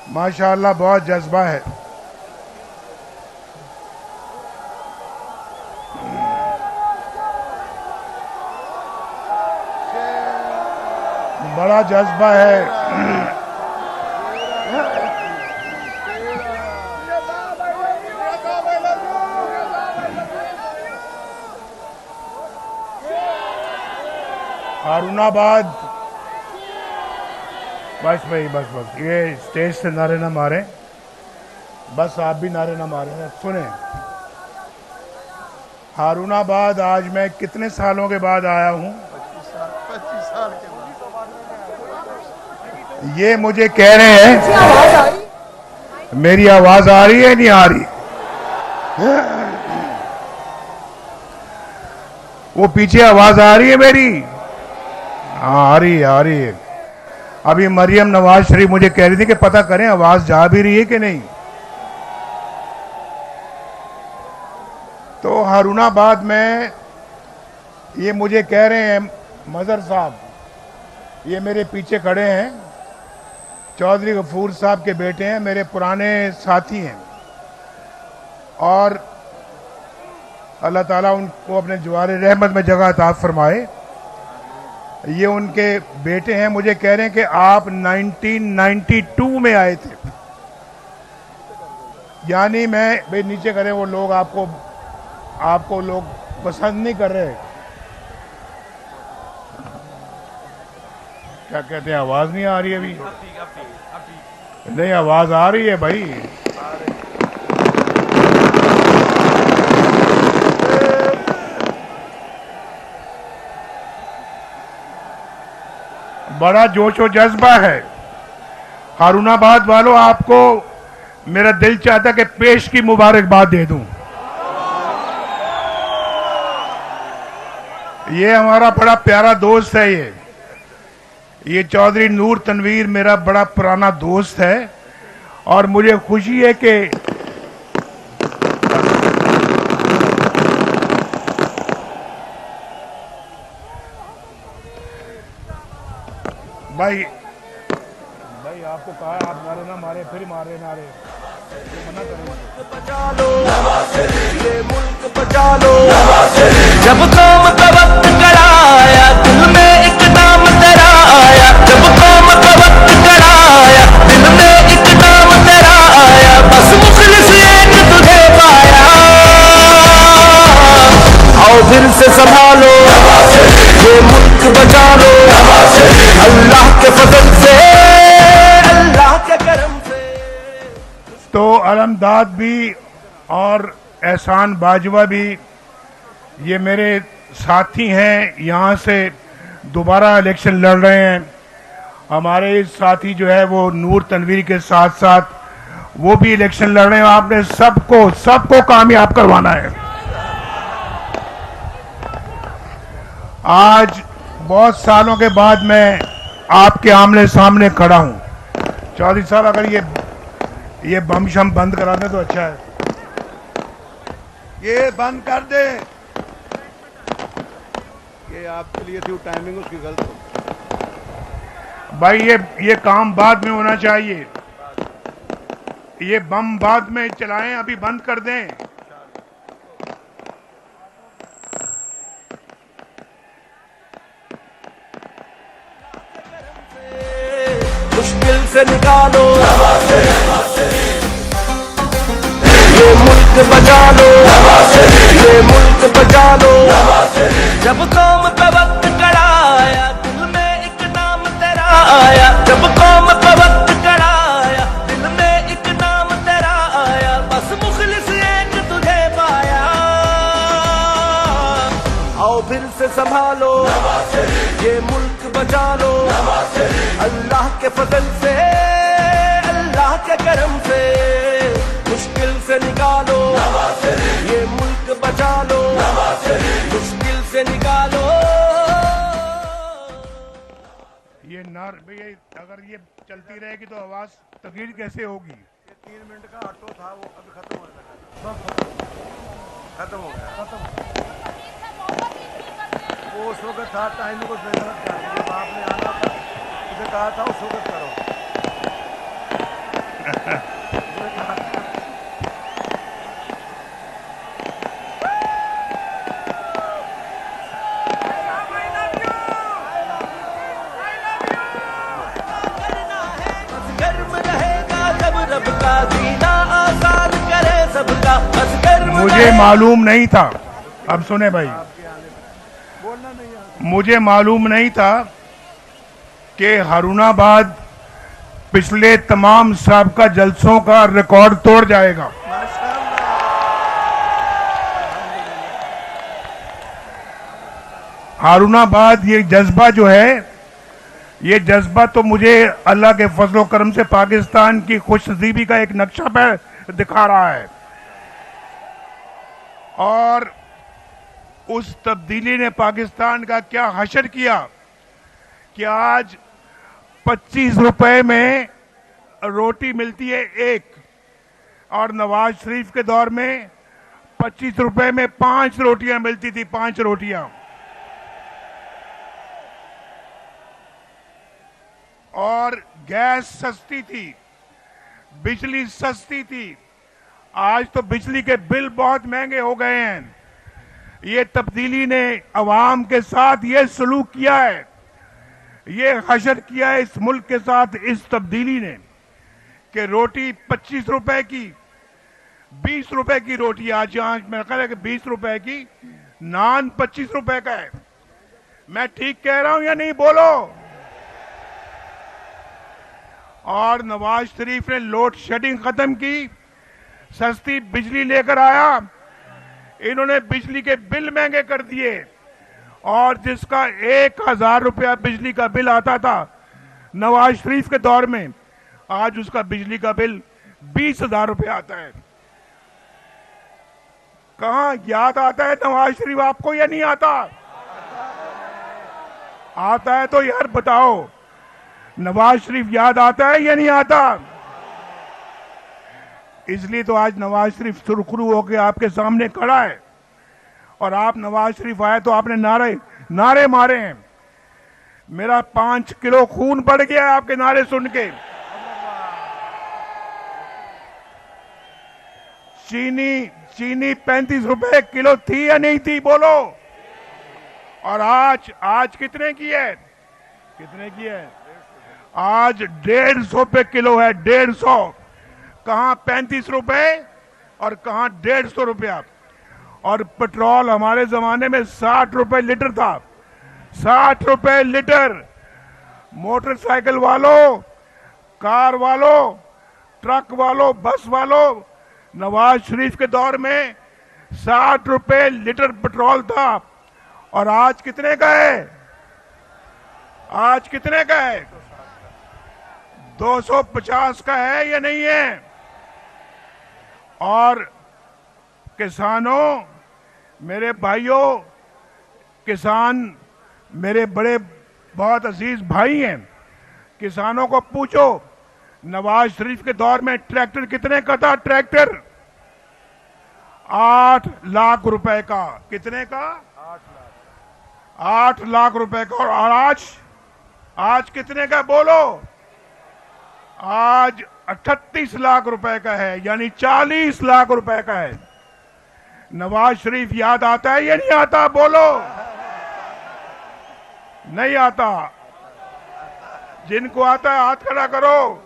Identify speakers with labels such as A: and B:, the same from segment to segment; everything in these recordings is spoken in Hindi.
A: माशाअल्लाह बहुत जज्बा है। बड़ा जज्बा है। हारूनाबाद, बस भाई बस बस, ये स्टेज से नारे ना मारे, बस आप भी नारे ना मारे। सुने, हारूनाबाद आज मैं कितने सालों के बाद आया हूँ।
B: 25 साल के बाद।
A: ये मुझे कह रहे हैं, मेरी आवाज आ रही है नहीं आ रही? वो पीछे आवाज आ रही है मेरी? हाँ आ रही है, आ रही है। अभी मरियम नवाज शरीफ मुझे कह रही थी कि पता करें आवाज जा भी रही है कि नहीं। तो हारूनाबाद में ये मुझे कह रहे हैं मजहर साहब, ये मेरे पीछे खड़े हैं, चौधरी गफूर साहब के बेटे हैं, मेरे पुराने साथी हैं, और अल्लाह ताला उनको अपने जवारे रहमत में जगह अता फरमाए। ये उनके बेटे हैं, मुझे कह रहे हैं कि आप 1992 में आए थे। यानी मैं, भाई नीचे करें, वो लोग आपको लोग पसंद नहीं कर रहे। क्या कहते हैं, आवाज नहीं आ रही है अभी? नहीं आवाज आ रही है भाई। बड़ा जोश और जज्बा है। हारूनाबाद वालों, आपको मेरा दिल चाहता है कि पेश की मुबारकबाद दे दूं। ये हमारा बड़ा प्यारा दोस्त है। ये चौधरी नूर तनवीर मेरा बड़ा पुराना दोस्त है, और मुझे खुशी है कि भाई आपको कहा आप नारे ना मारे, फिर मारे नारे, मना करेंगे।
C: बचा लो ये मुल्क, बचा लो। जब कौम का वक्त कराया, दिल में एक नाम तेरा आया। जब कौम का वक्त कराया, दिल में एक नाम तेरा आया। बस मुखलिस एक तुझे पाया। आओ फिर से संभालो ये मुल्क, बचा लो। अल्लाह के फजल से, अल्लाह के करम से।
A: तो अलमदाद भी और एहसान बाजवा भी ये मेरे साथी हैं, यहाँ से दोबारा इलेक्शन लड़ रहे हैं। हमारे साथी जो है वो नूर तनवीर के साथ साथ वो भी इलेक्शन लड़ रहे हैं। आपने सबको कामयाब करवाना है। आज बहुत सालों के बाद मैं आपके आमने सामने खड़ा हूं। चौधरी साहब, अगर ये बम शम बंद करा दें तो अच्छा है।
B: ये बंद कर दे। ये आपके लिए थी, टाइमिंग उसकी गलत हो।
A: भाई ये काम बाद में होना चाहिए। ये बम बाद में चलाएं, अभी बंद कर दें।
C: मुश्किल से निकालो ये मुल्क, बचा लो ये मुल्क, बचा लो। जब कौम का वक्त कराया, दिल में एक नाम तेरा आया। जब कौम का वक्त कराया, दिल में एक नाम तेरा आया। बस मुखलिस एक तुझे पाया। आओ फिर से संभालो ये मुल्क, बचा लो। अल्लाह के फजल से, अल्लाह के करम से। मुश्किल से निकालो ये मुल्क, बचा लो। मुश्किल से निकालो।
A: ये भैया, अगर ये चलती रहेगी तो आवाज तगीर कैसे होगी?
B: ये 3 मिनट का ऑटो था, वो अब खत्म होने लगा। खत्म हो गया। वो उस वक्त था, टाइम को गलत कर दिया। आपने आना था, उसे कहा था उस वक्त करो।
A: मुझे मालूम नहीं था, अब सुने भाई, मुझे मालूम नहीं था कि हारूनाबाद पिछले तमाम साबका जलसों का रिकॉर्ड तोड़ जाएगा। हारूनाबाद ये जज्बा जो है, ये जज्बा तो मुझे अल्लाह के फजलो करम से पाकिस्तान की खुशनसीबी का एक नक्शा पर दिखा रहा है। और उस तब्दीली ने पाकिस्तान का क्या हशर किया कि आज 25 रुपए में रोटी मिलती है एक, और नवाज शरीफ के दौर में 25 रुपए में 5 रोटियां मिलती थी, 5 रोटियां। और गैस सस्ती थी, बिजली सस्ती थी। आज तो बिजली के बिल बहुत महंगे हो गए हैं। ये तब्दीली ने अवाम के साथ ये सलूक किया है, ये हशर किया है इस मुल्क के साथ इस तब्दीली ने कि रोटी 25 रुपए की, 20 रुपए की रोटी आज यहाँ मेरा ख्याल है कि 20 रुपए की, नान 25 रुपए का है। मैं ठीक कह रहा हूं या नहीं, बोलो। और नवाज शरीफ ने लोड शेडिंग खत्म की, सस्ती बिजली लेकर आया। इन्होंने बिजली के बिल महंगे कर दिए, और जिसका 1000 रुपया बिजली का बिल आता था नवाज शरीफ के दौर में, आज उसका बिजली का बिल 20,000 रुपया आता है। कहां याद आता है नवाज शरीफ आपको या नहीं आता? आता है तो यार बताओ, नवाज शरीफ याद आता है या नहीं आता? इसलिए तो आज नवाज शरीफ सुरखरू होकर आपके सामने खड़ा है। और आप नवाज शरीफ आए तो आपने नारे मारे हैं। मेरा 5 किलो खून बढ़ गया है आपके नारे सुन के। चीनी 35 रुपए किलो थी या नहीं थी, बोलो। और आज कितने की है? कितने की है? आज 150 पे किलो है, 150। कहां 35 रुपए और कहां 150 रुपया। और पेट्रोल हमारे जमाने में 60 रुपए लीटर था, 60 रुपए लीटर। मोटरसाइकिल वालों, कार वालों, ट्रक वालों, बस वालों, नवाज शरीफ के दौर में 60 रुपए लीटर पेट्रोल था। और आज कितने का है? आज कितने का है? 250 का है या नहीं है? और किसानों, मेरे भाइयों, किसान मेरे बड़े बहुत अजीज भाई हैं। किसानों को पूछो, नवाज शरीफ के दौर में ट्रैक्टर कितने का था? ट्रैक्टर 8 लाख रुपए का। कितने का? 8 लाख रुपए का। और आज कितने का, बोलो? आज 38 लाख रुपए का है, यानी 40 लाख रुपए का है। नवाज शरीफ याद आता है या नहीं आता, बोलो? नहीं आता। जिनको आता है हाथ खड़ा करो।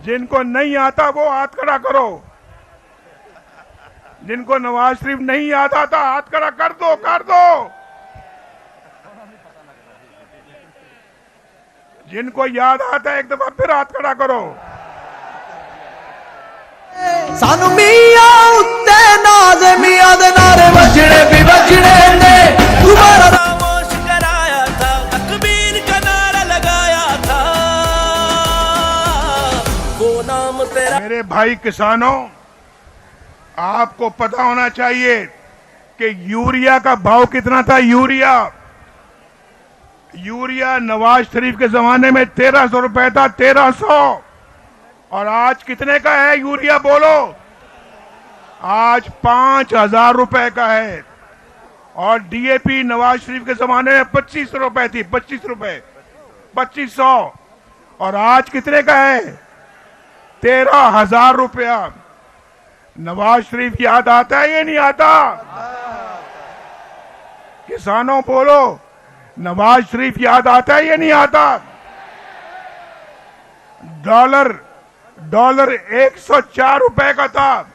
A: जिनको नहीं आता वो हाथ खड़ा करो। जिनको नवाज शरीफ नहीं याद आता हाथ खड़ा कर दो, कर दो। जिनको याद आता है एक दफा फिर हाथ खड़ा करो।
C: सानू मियां उत्ते नाज़ मियां दे नारे बजने भी बजने ने, तुम्हारा खामोश कराया था, तकबीर का नारा लगाया था, वो नाम तेरा।
A: मेरे भाई किसानों, आपको पता होना चाहिए कि यूरिया का भाव कितना था। यूरिया नवाज शरीफ के जमाने में 1300 रुपए था, 1300। और आज कितने का है यूरिया, बोलो? आज 5000 रुपए का है। और डीएपी नवाज शरीफ के जमाने में 25 रुपए थी, 25 रुपए, 2500। और आज कितने का है? 13,000 रुपया। नवाज शरीफ याद आता है या नहीं आता? किसानों बोलो, नवाज शरीफ याद आता है या नहीं आता? डॉलर 104 रुपए का था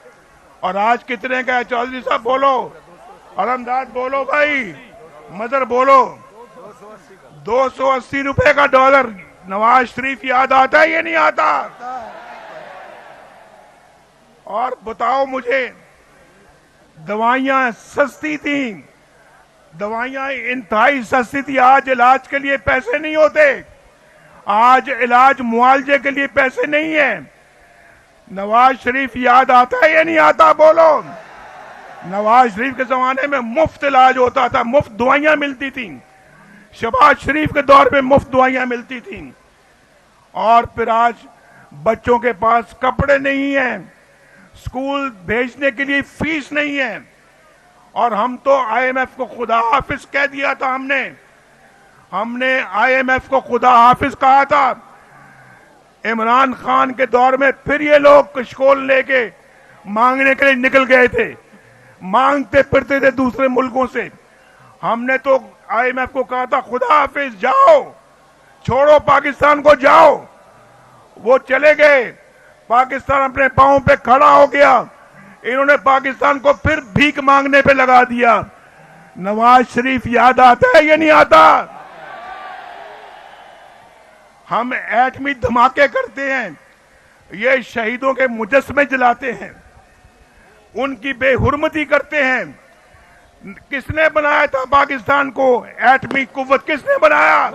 A: और आज कितने का है? चौधरी साहब बोलो, अलमदाद बोलो, भाई मदर बोलो। 280 रुपए का डॉलर। नवाज शरीफ याद आता है, ये नहीं आता? और बताओ मुझे, दवाइयां सस्ती थी, दवाइयां इंतहाई सस्ती थी। आज इलाज के लिए पैसे नहीं होते, आज इलाज मुआवजे के लिए पैसे नहीं है। नवाज शरीफ याद आता है या नहीं आता? बोलो। नवाज शरीफ के जमाने में मुफ्त इलाज होता था, मुफ्त दवाइयां मिलती थी। शहबाज शरीफ के दौर में मुफ्त दवाइयां मिलती थी। और फिर आज बच्चों के पास कपड़े नहीं हैं, स्कूल भेजने के लिए फीस नहीं है। और हम तो आईएमएफ को खुदा हाफिज कह दिया था। हमने आईएमएफ को खुदा हाफिज कहा था। इमरान खान के दौर में फिर ये लोग कशकोल लेके मांगने के लिए निकल गए थे, मांगते फिरते थे दूसरे मुल्कों से। हमने तो आईएमएफ को कहा था खुदा हाफिज, जाओ, छोड़ो पाकिस्तान को, जाओ। वो चले गए, पाकिस्तान अपने पांव पे खड़ा हो गया। इन्होंने पाकिस्तान को फिर भीख मांगने पे लगा दिया। नवाज शरीफ याद आता है या नहीं आता? हम एटमी धमाके करते हैं, ये शहीदों के मुजस्समे जलाते हैं, उनकी बेहुरमती करते हैं। किसने बनाया था पाकिस्तान को? एटमी कुव्वत किसने बनाया?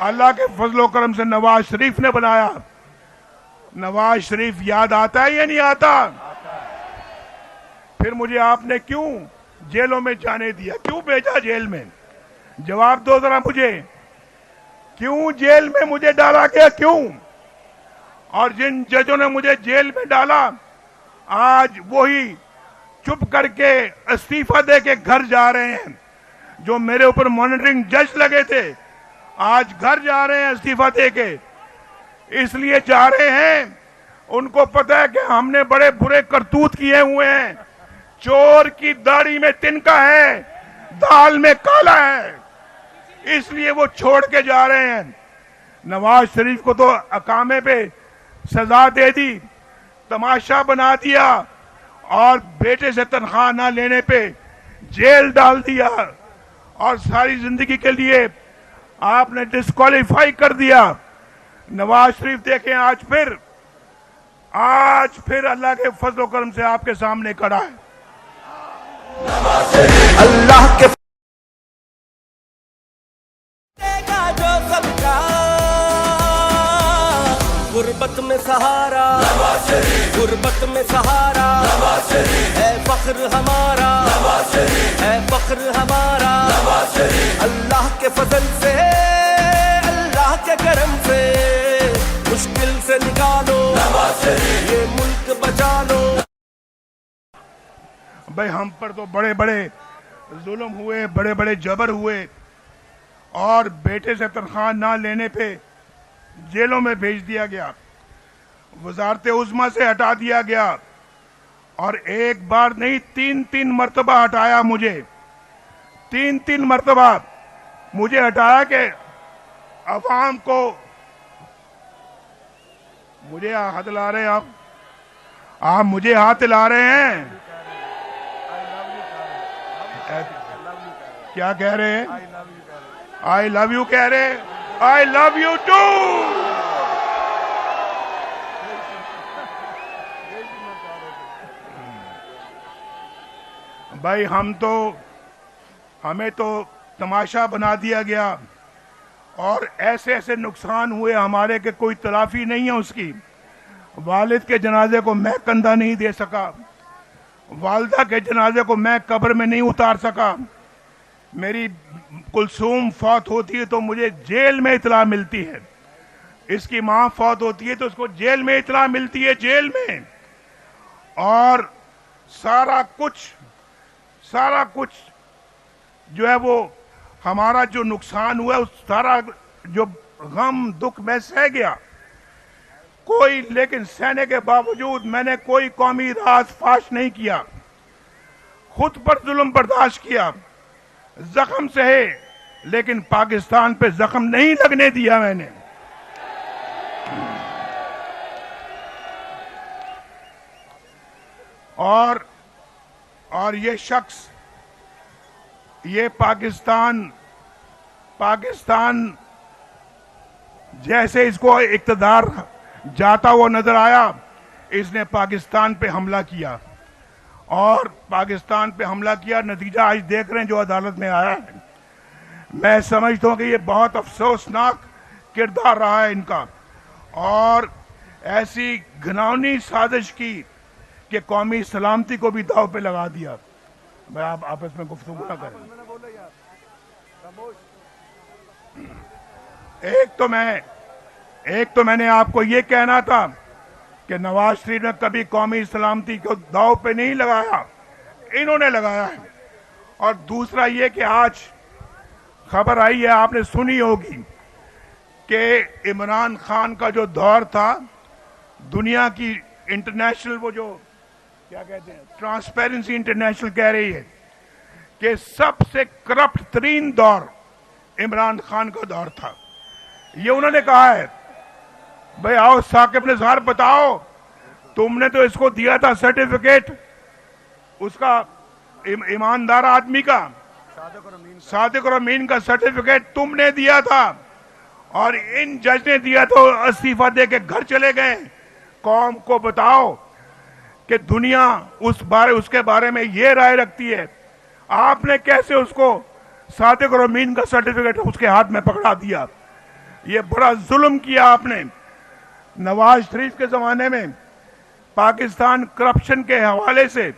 A: अल्लाह के फजलो करम से नवाज शरीफ ने बनाया। नवाज शरीफ याद आता है या नहीं आता? फिर मुझे आपने क्यों जेलों में जाने दिया, क्यों भेजा जेल में? जवाब दो जरा मुझे, क्यों जेल में मुझे डाला गया, क्यों? और जिन जजों ने मुझे जेल में डाला, आज वही चुप करके इस्तीफा दे के घर जा रहे हैं। जो मेरे ऊपर मॉनिटरिंग जज लगे थे, आज घर जा रहे हैं इस्तीफा दे के। इसलिए जा रहे हैं, उनको पता है कि हमने बड़े बुरे करतूत किए हुए हैं। चोर की दाढ़ी में तिनका है, दाल में काला है, इसलिए वो छोड़ के जा रहे हैं। नवाज शरीफ को तो अकामे पे सजा दे दी, तमाशा बना दिया और बेटे से तनख्वाह ना लेने पे जेल डाल दिया और सारी जिंदगी के लिए आपने डिस्क्वालीफाई कर दिया। नवाज शरीफ देखें आज फिर अल्लाह के फजल करम से आपके सामने खड़ा है।
C: अल्लाह के जो सबका गुर्बत में सहारा, गुर्बत में सहारा है फख्र हमारा, है फख्र हमारा। अल्लाह के फजल से, अल्लाह के करम से मुश्किल से निकालो, ये मुल्क बचा लो।
A: भाई हम पर तो बड़े बड़े जुल्म हुए, बड़े बड़े जबर हुए और बेटे से तनख्वाह ना लेने पे जेलों में भेज दिया गया, वजारत उज़्मा से हटा दिया गया और एक बार नहीं 3-3 मरतबा हटाया मुझे, 3-3 मरतबा मुझे हटाया कि अवाम को। मुझे हाथ ला रहे हैं आप मुझे हाथ ला रहे हैं। क्या कह रहे हैं? आई लव यू कह रहे हैं। I love you too. भाई हमें तो तमाशा बना दिया गया और ऐसे ऐसे नुकसान हुए हमारे के कोई तलाफी नहीं है उसकी। वालिद के जनाजे को मैं कंधा नहीं दे सका, वालदा के जनाजे को मैं कब्र में नहीं उतार सका। मेरी कुलसूम फौत होती है तो मुझे जेल में इतला मिलती है, इसकी माँ फौत होती है तो उसको जेल में इतला मिलती है, जेल में। और सारा कुछ जो है वो हमारा जो नुकसान हुआ, उस सारा जो गम दुख मैं सह गया कोई, लेकिन सहने के बावजूद मैंने कोई कौमी राज फाश नहीं किया, खुद पर जुल्म बर्दाश्त किया, जख्म सहे, लेकिन पाकिस्तान पे जख्म नहीं लगने दिया मैंने। और ये शख्स, ये पाकिस्तान जैसे इसको इक़्तिदार जाता हुआ नजर आया, इसने पाकिस्तान पे हमला किया और पाकिस्तान पे हमला किया। नतीजा आज देख रहे हैं जो अदालत में आया है। मैं समझता हूं कि ये बहुत अफसोसनाक किरदार रहा है इनका, और ऐसी घिनौनी साजिश की कि कौमी सलामती को भी दांव पे लगा दिया। मैं आप आपस में गुफ्तगू ना करें। एक तो मैंने आपको ये कहना था कि नवाज शरीफ ने कभी कौमी सलामती को दांव पे नहीं लगाया, इन्होंने लगाया है। और दूसरा ये कि आज खबर आई है, आपने सुनी होगी कि इमरान खान का जो दौर था, दुनिया की इंटरनेशनल, वो जो क्या कहते हैं, ट्रांसपेरेंसी इंटरनेशनल कह रही है कि सबसे करप्ट तरीन दौर इमरान खान का दौर था। ये उन्होंने कहा है। भाई आओ साकिब निसार, बताओ, तुमने तो इसको दिया था सर्टिफिकेट उसका, ईमानदार आदमी का, सादिक और अमीन का सर्टिफिकेट तुमने दिया था, और इन जज ने दिया तो इस्तीफा दे के घर चले गए। कौम को बताओ कि दुनिया उसके बारे में ये राय रखती है, आपने कैसे उसको सादिक और अमीन का सर्टिफिकेट उसके हाथ में पकड़ा दिया। ये बड़ा जुल्म किया आपने। नवाज शरीफ के जमाने में पाकिस्तान करप्शन के हवाले से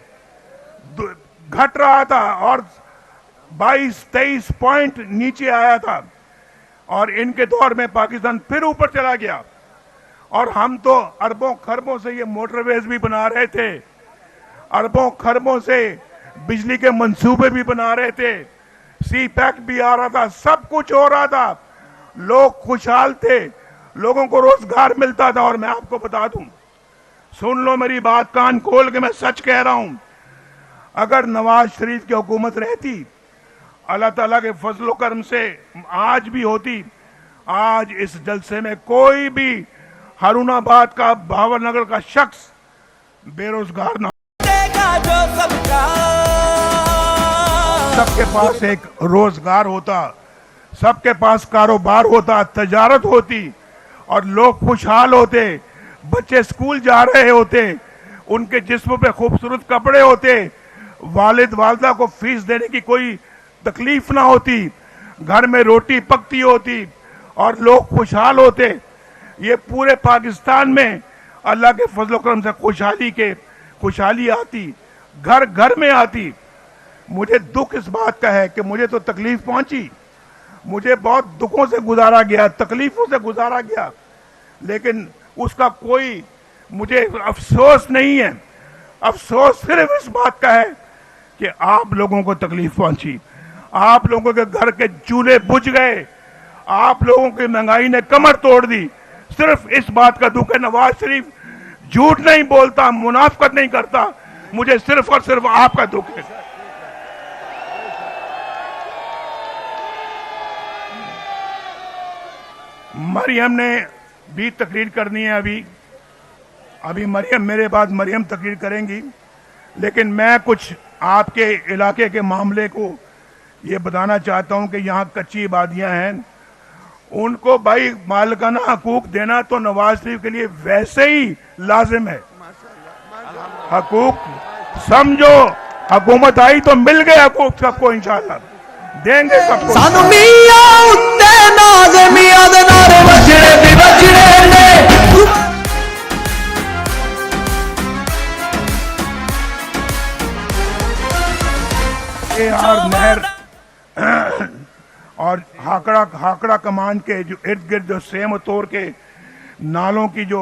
A: घट रहा था और 22-23 पॉइंट नीचे आया था, और इनके दौर में पाकिस्तान फिर ऊपर चला गया। और हम तो अरबों खरबों से ये मोटरवेज भी बना रहे थे, अरबों खरबों से बिजली के मंसूबे भी बना रहे थे, सी पैक भी आ रहा था, सब कुछ हो रहा था, लोग खुशहाल थे, लोगों को रोजगार मिलता था। और मैं आपको बता दूं, सुन लो मेरी बात कान खोल के, मैं सच कह रहा हूं, अगर नवाज शरीफ की हुकूमत रहती, अल्लाह ताला के फजलो करम से आज भी होती, आज इस जलसे में कोई भी हारूनाबाद का, भावनगर का शख्स बेरोजगार ना, सबके पास एक रोजगार होता, सबके पास कारोबार होता, तजारत होती, और लोग खुशहाल होते, बच्चे स्कूल जा रहे होते, उनके जिस्म पे खूबसूरत कपड़े होते, वालिद वालदा को फीस देने की कोई तकलीफ ना होती, घर में रोटी पकती होती और लोग खुशहाल होते। ये पूरे पाकिस्तान में अल्लाह के फजल करम से खुशहाली आती, घर घर में आती। मुझे दुख इस बात का है कि मुझे तो तकलीफ पहुंची, मुझे बहुत दुखों से गुजारा गया, तकलीफों से गुजारा गया, लेकिन उसका कोई मुझे अफसोस नहीं है। अफसोस सिर्फ इस बात का है कि आप लोगों को तकलीफ पहुंची, आप लोगों के घर के चूल्हे बुझ गए, आप लोगों की महंगाई ने कमर तोड़ दी। सिर्फ इस बात का दुख है। नवाज शरीफ झूठ नहीं बोलता, मुनाफिकत नहीं करता, मुझे सिर्फ और सिर्फ आपका दुख है। मरियम ने भी तकरीर करनी है, अभी मरियम, मेरे बाद मरियम तकरीर करेंगी, लेकिन मैं कुछ आपके इलाके के मामले को ये बताना चाहता हूं कि यहाँ कच्ची आबादियां हैं, उनको भाई मालिकाना हकूक देना तो नवाज शरीफ के लिए वैसे ही लाजिम है। हकूक समझो, हुकूमत आई तो मिल गए हकूक सबको, इंशाल्लाह देंगे सबको। नहर और हाकड़ा कमान के जो इर्द गिर्द जो सेम तोड़ के नालों की जो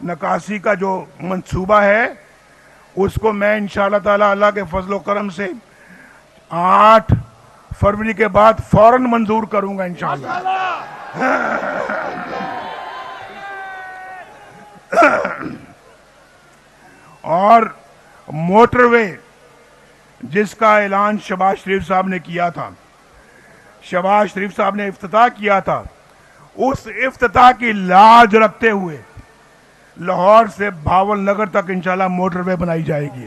A: नकासी का जो मंसूबा है, उसको मैं इंशाअल्लाह ताला अल्लाह के फजलो करम से 8 फरवरी के बाद फौरन मंजूर करूंगा इंशाअल्लाह। और मोटरवे जिसका ऐलान शहबाज शरीफ साहब ने किया था, शहबाज शरीफ साहब ने इफ्तिताह किया था, उस इफ्तिताह की लाज रखते हुए लाहौर से भावलनगर तक इंशाल्लाह मोटरवे बनाई जाएगी।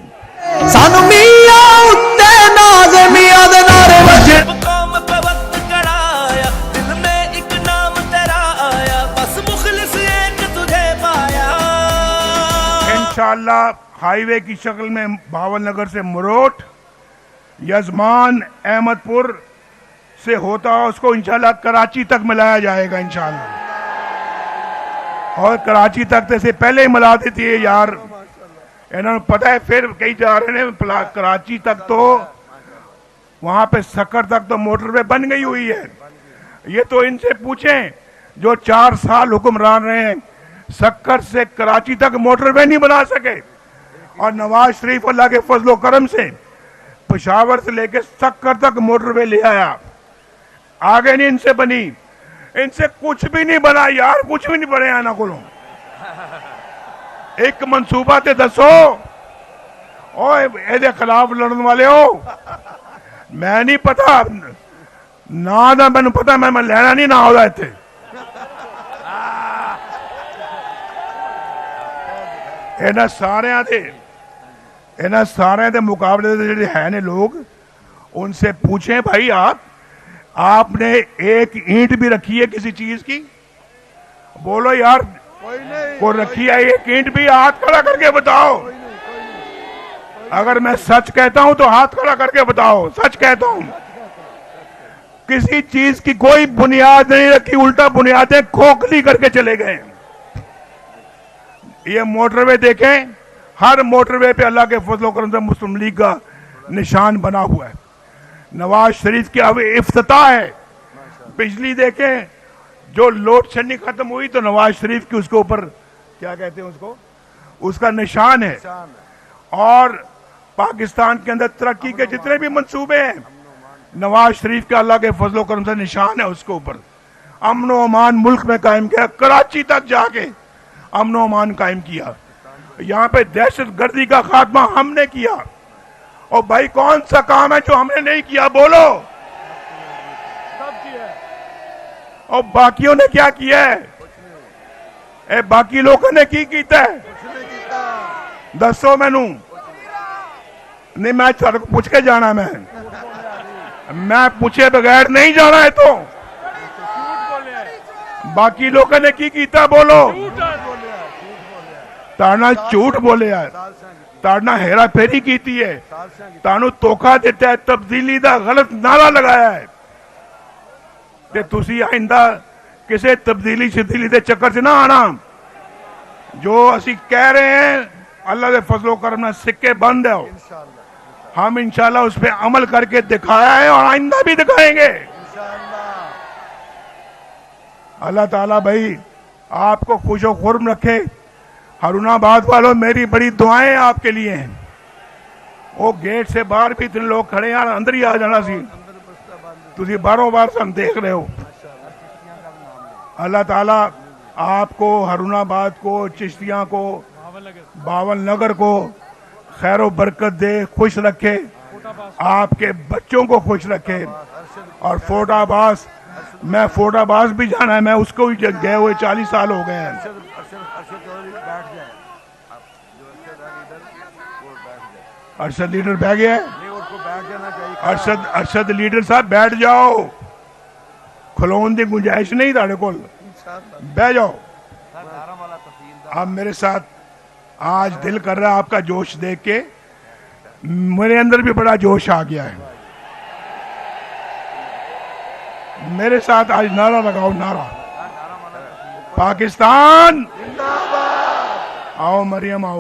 C: सानू मियां उत्ते नाज़ मियां दे नारे वजे कौम पे वक्त कड़ाया दिल में एक नाम तेरा आया बस मुखलिस एक तुझे पाया
A: इंशाल्लाह हाईवे की शक्ल में भावलनगर से मुरोट, यजमान, अहमदपुर से होता है उसको इंशाल्लाह कराची तक मिलाया जाएगा इंशाल्लाह। और कराची तक से पहले ही मिला देती है यार, इन्होंने पता है फिर कई जा रहे हैं कराची तक, तो वहां पे सक्कर तक तो मोटरवे बन गई हुई है। ये तो इनसे पूछें जो 4 साल हुक्मरान रहे हैं, सक्कर से कराची तक मोटरवे नहीं बना सके। और नवाज शरीफ अल्लाह के फजलो करम से पेशावर से लेके सक्कर तक मोटरवे ले आया, आगे नहीं इनसे बनी, इनसे कुछ भी नहीं बना यार, कुछ भी नहीं बने आना को। एक मंसूबा ते दसो ओए एदे खिलाफ लड़न वाले हो, मैं नहीं पता ना मैंने पता, मैं लेना नहीं ना होता इत्थे। इन्हां सारे दे मुकाबले दे जिहड़े है ने लोग, उनसे पूछें भाई आपने एक ईंट भी रखी है किसी चीज की? बोलो यार, को रखी है एक ईंट भी? हाथ खड़ा करके बताओ। अगर मैं सच कहता हूं तो हाथ खड़ा करके बताओ, सच कहता हूं। किसी चीज की कोई बुनियाद नहीं रखी, उल्टा बुनियादें खोखली करके चले गए। ये मोटरवे देखें, हर मोटरवे पे अल्लाह के फजलो करम से मुस्लिम लीग का निशान बना हुआ है। नवाज शरीफ की अब इफ्तिताह है। बिजली देखें, जो लोड शेडिंग खत्म हुई तो नवाज शरीफ की उसके ऊपर क्या कहते हैं उसको, उसका निशान है। और पाकिस्तान के अंदर तरक्की के जितने भी मंसूबे हैं, नवाज शरीफ के अल्लाह के फजलो करम से निशान है उसके ऊपर। अमन व अमान मुल्क में कायम किया, कराची तक जाके अमन व अमान कायम किया। यहाँ पे दहशत गर्दी का खात्मा हमने किया। और भाई कौन सा काम है जो हमने नहीं किया? बोलो। और बाकियों ने क्या किया है? बाकी लोगों ने की कीता है? दसो मैनू। नहीं, मैं पूछ के जाना, मैं पूछे बगैर नहीं जाना है। तो बाकी लोगों ने की कीता? बोलो। ताना झूठ बोले यार, ताना हेरा फेरी कीती है, तानू धोखा दिता है, तब्दीली का गलत नारा लगाया है। ते तुसी आइंदा किसी तब्दीली शब्दीली के चक्कर से ना आना। जो असी कह रहे हैं अल्लाह के फजलो करम सिक्के बंद है, हम इंशाल्लाह उस पर अमल करके दिखाया है और आइंदा भी दिखाएंगे। अल्लाह ताला भाई आपको खुशो खुर्म रखे। हरुणाबाद वालों, मेरी बड़ी दुआएं आपके लिए हैं। वो गेट से बाहर भी इतने लोग खड़े हैं, अंदर ही आ जाना सी, तुझे बारों बार से हम देख रहे हो। अल्लाह ताला आपको, हरुणाबाद को, चिश्तियां को, भावलनगर को खैर बरकत दे, खुश रखे, आपके बच्चों को खुश रखे। और फोर्टाबास, मैं फोर्टाबास भी जाना है, मैं उसको भी गए हुए 40 साल हो गए हैं। अरशद लीडर बैठ गया है? अरशद लीडर साहब बैठ जाओ, खलोन की गुंजाइश नहीं ताड़े को, बैठ जाओ। आप मेरे साथ, आज दिल कर रहा है आपका जोश देख के, मेरे अंदर भी बड़ा जोश आ गया है। मेरे साथ आज नारा लगाओ, नारा पाकिस्तान, आओ मरियम आओ।